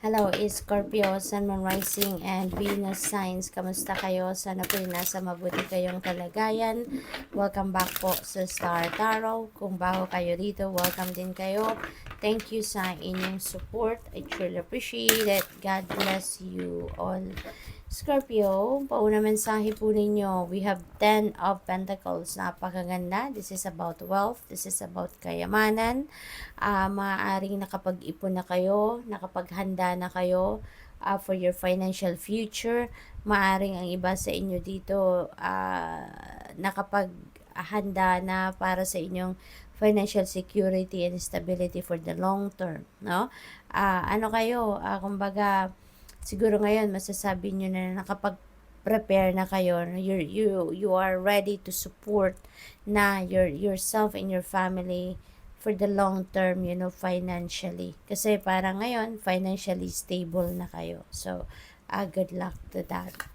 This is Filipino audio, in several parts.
Hello, Scorpio, Sun, Moon, Rising, and Venus signs. Kamusta kayo? Sana po nasa mabuti kayong kalagayan. Welcome back po sa Star Tarot. Kung bago kayo dito, welcome din kayo. Thank you sa inyong support. I truly appreciate it. God bless you all. Scorpio, pauna mensahe po ninyo. We have 10 of Pentacles. Napakaganda. This is about wealth. This is about kayamanan. Maaaring nakapag-ipon na kayo, nakapaghanda na kayo for your financial future. Maaaring ang iba sa inyo dito nakapaghanda na para sa inyong financial security and stability for the long term, no? Kumbaga, siguro ngayon masasabi niyo na nakapag-prepare na kayo, you are ready to support na yourself and your family for the long term, financially. Kasi parang ngayon, financially stable na kayo. So, good luck to that.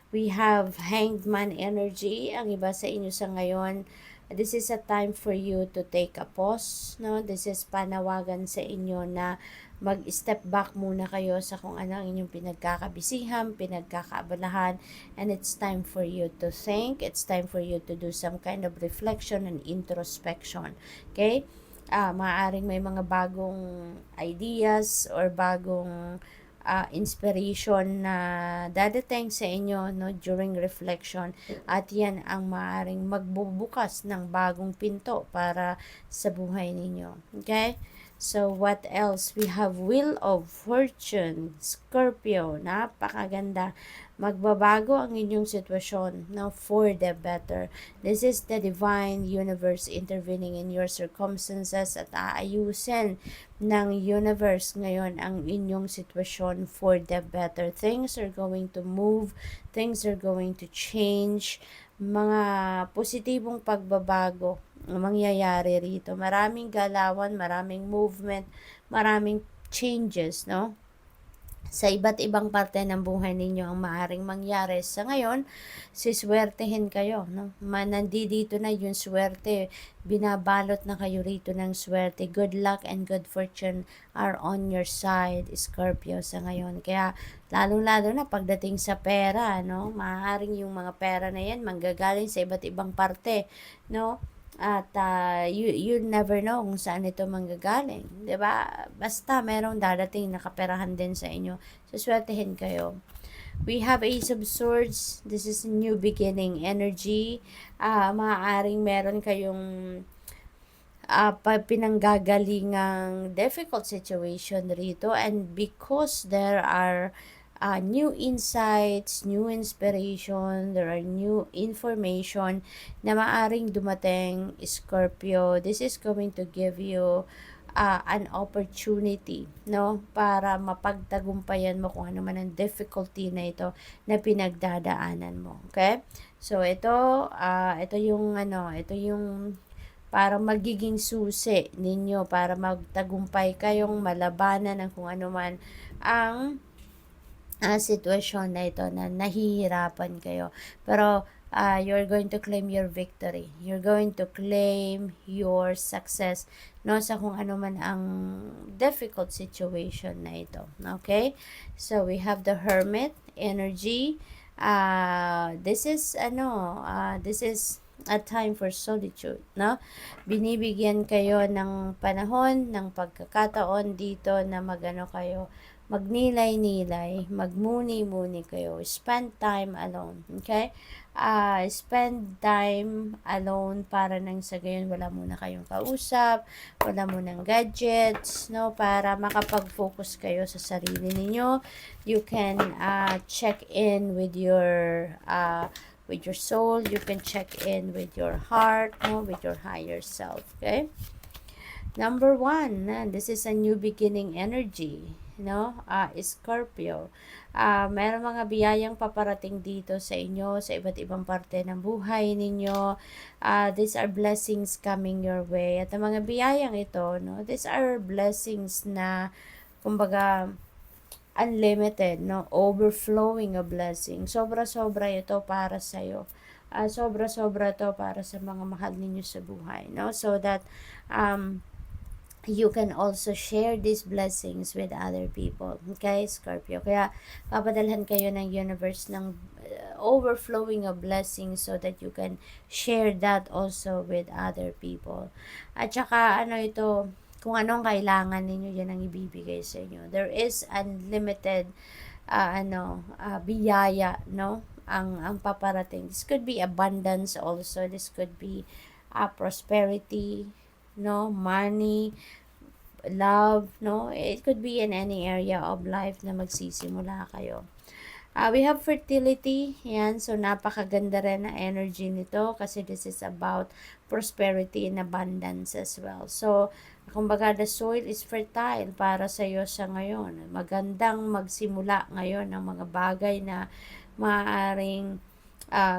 We have Hanged Man energy. Ang iba sa inyo sa ngayon, this is a time for you to take a pause, no? This is panawagan sa inyo na mag-step back muna kayo sa kung ano ang inyong pinagkakabisihan, pinagkakaabalahan, and it's time for you to think, it's time for you to do some kind of reflection and introspection. Okay? Maaaring may mga bagong ideas or bagong inspiration na dadating sa inyo, no, during reflection, at yan ang maaaring magbubukas ng bagong pinto para sa buhay ninyo. Okay? So, what else? We have Wheel of Fortune, Scorpio. Napakaganda. Magbabago ang inyong sitwasyon, no, for the better. This is the divine universe intervening in your circumstances at aayusin ng universe ngayon ang inyong sitwasyon for the better. Things are going to move. Things are going to change. Mga positibong pagbabago mangyayari rito. Maraming galawan, maraming movement, maraming changes, no? Sa iba't ibang parte ng buhay ninyo ang maaring mangyari. Sa ngayon, siswertehin kayo, no? Nandito na yung swerte. Binabalot na kayo rito ng swerte. Good luck and good fortune are on your side, Scorpio, sa ngayon. Kaya, lalong-lalo na pagdating sa pera, no? Maaaring yung mga pera na yan manggagaling sa iba't ibang parte, no? At you never know kung saan ito manggagaling, 'di ba? Basta merong dadating na kaperahan din sa inyo. Suswertehin kayo. We have Ace of Swords. This is new beginning energy. Maaaring meron kayong pinanggagalingang difficult situation rito, and because there are new insights, new inspiration, there are new information na maaring dumating, Scorpio. This is going to give you an opportunity, no, para mapagtagumpayan mo kung ano man ang difficulty na ito na pinagdadaanan mo. Okay? So ito yung para magiging susi ninyo para magtagumpay kayong malabanan ng kung ano man ang sitwasyon na ito na nahihirapan kayo. Pero you're going to claim your victory. You're going to claim your success, no, sa kung ano man ang difficult situation na ito. Okay? So we have the Hermit energy. This is a time for solitude, no? Binibigyan kayo ng panahon, ng pagkakataon dito na kayo, magnilay-nilay, magmuni-muni kayo, spend time alone, okay? Spend time alone para nang sa gayon wala muna kayong kausap, wala munang gadgets, no, para makapag-focus kayo sa sarili ninyo. You can check in with your soul, you can check in with your heart, no, with your higher self, okay? Number 1, this is a new beginning energy, no? Scorpio. Meron mga biyayang paparating dito sa inyo, sa iba't ibang parte ng buhay ninyo. These are blessings coming your way. At ang mga biyayang ito, no, these are blessings na, kumbaga, unlimited, no? Overflowing of blessing. Sobra-sobra ito para sa iyo. Sobra-sobra to para sa mga mahal ninyo sa buhay, no? So that you can also share these blessings with other people. Okay, Scorpio? Kaya papadalhan kayo ng universe ng overflowing of blessings so that you can share that also with other people. At saka ano ito, kung anong kailangan ninyo, yan ang ibibigay sa inyo. There is unlimited biyaya, no? Ang paparating. This could be abundance also. This could be prosperity, no? Money, love, no? It could be in any area of life na magsisimula kayo. We have fertility, yan. So, napakaganda rin na energy nito kasi this is about prosperity and abundance as well. So, kumbaga, the soil is fertile para sa iyo sa ngayon. Magandang magsimula ngayon ng mga bagay na maaaring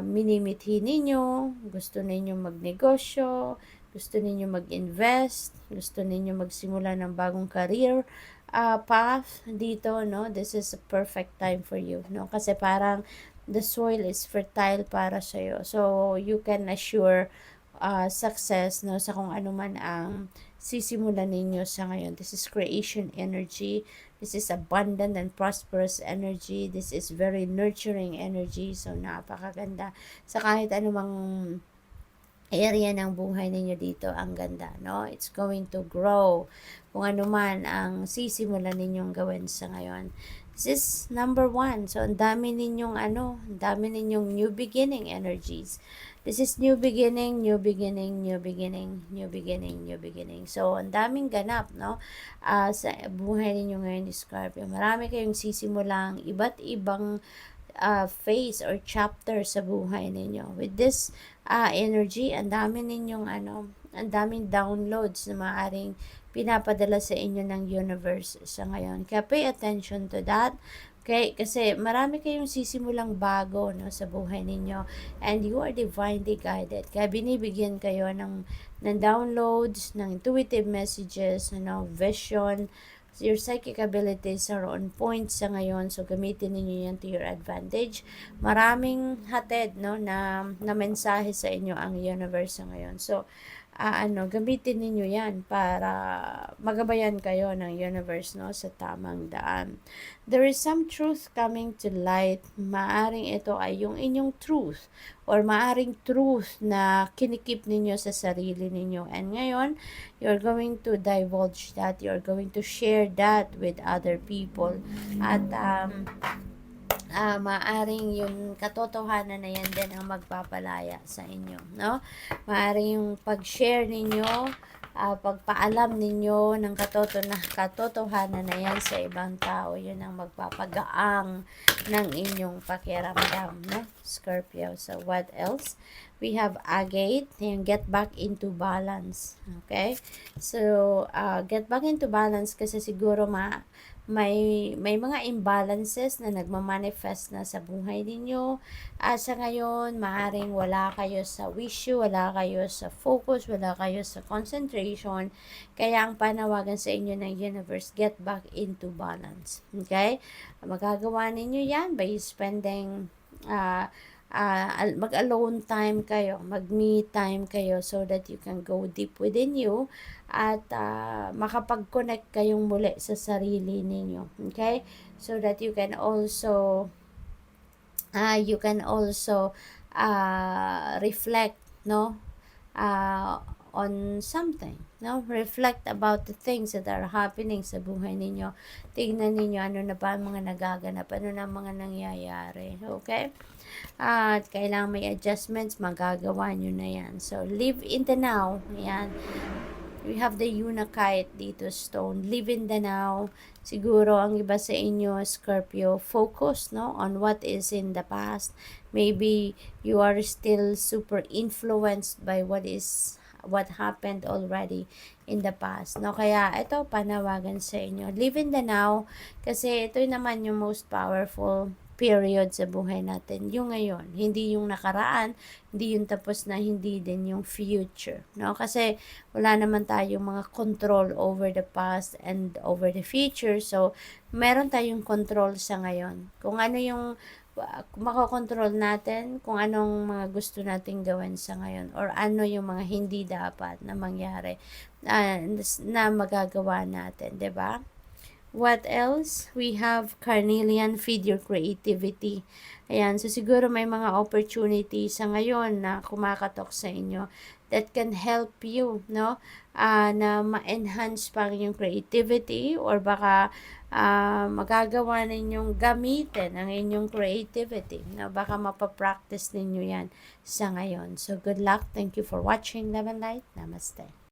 minimithi ninyo, gusto ninyo magnegosyo, gusto ninyo mag-invest, gusto ninyo magsimula ng bagong career path dito, no? This is a perfect time for you, no? Kasi parang the soil is fertile para sa iyo. So, you can assure success, no? Sa kung ano man ang sisimulan ninyo sa ngayon. This is creation energy. This is abundant and prosperous energy. This is very nurturing energy. So, napakaganda. Sa kahit anumang area ng buhay ninyo dito, ang ganda, no? It's going to grow. Kung ano man ang sisimulan ninyong gawin sa ngayon. This is number 1. So, ang dami ninyong new beginning energies. This is new beginning, new beginning, new beginning, new beginning, new beginning. So, ang daming ganap, no? Sa buhay ninyo ngayon, Scorpio. Marami kayong sisimulang iba't ibang phase or chapter sa buhay ninyo. With this energy, ang dami ninyong ang daming downloads na maaaring pinapadala sa inyo ng universe sa ngayon. Kaya pay attention to that. Okay? Kasi marami kayong sisimulang bago, no, sa buhay ninyo. And you are divinely guided. Kaya binibigyan kayo ng downloads, ng intuitive messages, vision. Your psychic abilities are on point sa ngayon. So, gamitin niyo yan to your advantage. Maraming hatid, no, na mensahe sa inyo ang universe sa ngayon. So, gamitin niyo yan para magabayan kayo ng universe, no, sa tamang daan. There is some truth coming to light. Maaring ito ay yung inyong truth or maaring truth na kinikip ninyo sa sarili ninyo. And ngayon, you're going to divulge that. You're going to share that with other people. At maaring yung katotohanan na yan din ang magpapalaya sa inyo, no? Maaring yung pag-share ninyo, pagpaalam ninyo ng katotohanan na yan sa ibang tao, yun ang magpapagaang ng inyong pakiramdam, no? Scorpio. So, what else? We have agate, yung get back into balance. Okay? So, get back into balance kasi siguro may mga imbalances na nagmamanifest na sa buhay ninyo. Sa ngayon, maaring wala kayo sa wisyo, wala kayo sa focus, wala kayo sa concentration. Kaya ang panawagan sa inyo ng universe, get back into balance. Okay? Magagawa ninyo yan by spending mag-alone time kayo, mag-me time kayo so that you can go deep within you at makapag-connect kayong muli sa sarili ninyo. Okay? So that you can also reflect, no? On something, no? Reflect about the things that are happening sa buhay ninyo. Tingnan ninyo ano na ba ang mga nagaganap, ano na mga nangyayari. Okay? At kailangan may adjustments, magagawa nyo na yan. So, live in the now. Yan. We have the Unakite dito, stone. Live in the now. Siguro, ang iba sa inyo, Scorpio, focus, no, on what is in the past. Maybe you are still super influenced by what happened already in the past, no? Kaya ito panawagan sa inyo, live in the now, kasi ito naman yung most powerful period sa buhay natin, yung ngayon, hindi yung nakaraan, hindi yung tapos na, hindi din yung future, no? Kasi wala naman tayong mga control over the past and over the future, so meron tayong control sa ngayon. Kung ano yung makokontrol natin kung anong mga gusto nating gawin sa ngayon or ano yung mga hindi dapat na mangyari na magagawa natin, 'di ba? What else? We have carnelian, feed your creativity. Ayan, so siguro may mga opportunity sa ngayon na kumakatok sa inyo that can help you, no? Na ma-enhance pa yung creativity or baka magagawa ninyong gamitin ang inyong creativity. Na baka mapapractice ninyo yan sa ngayon. So, good luck. Thank you for watching. Love and Light. Namaste.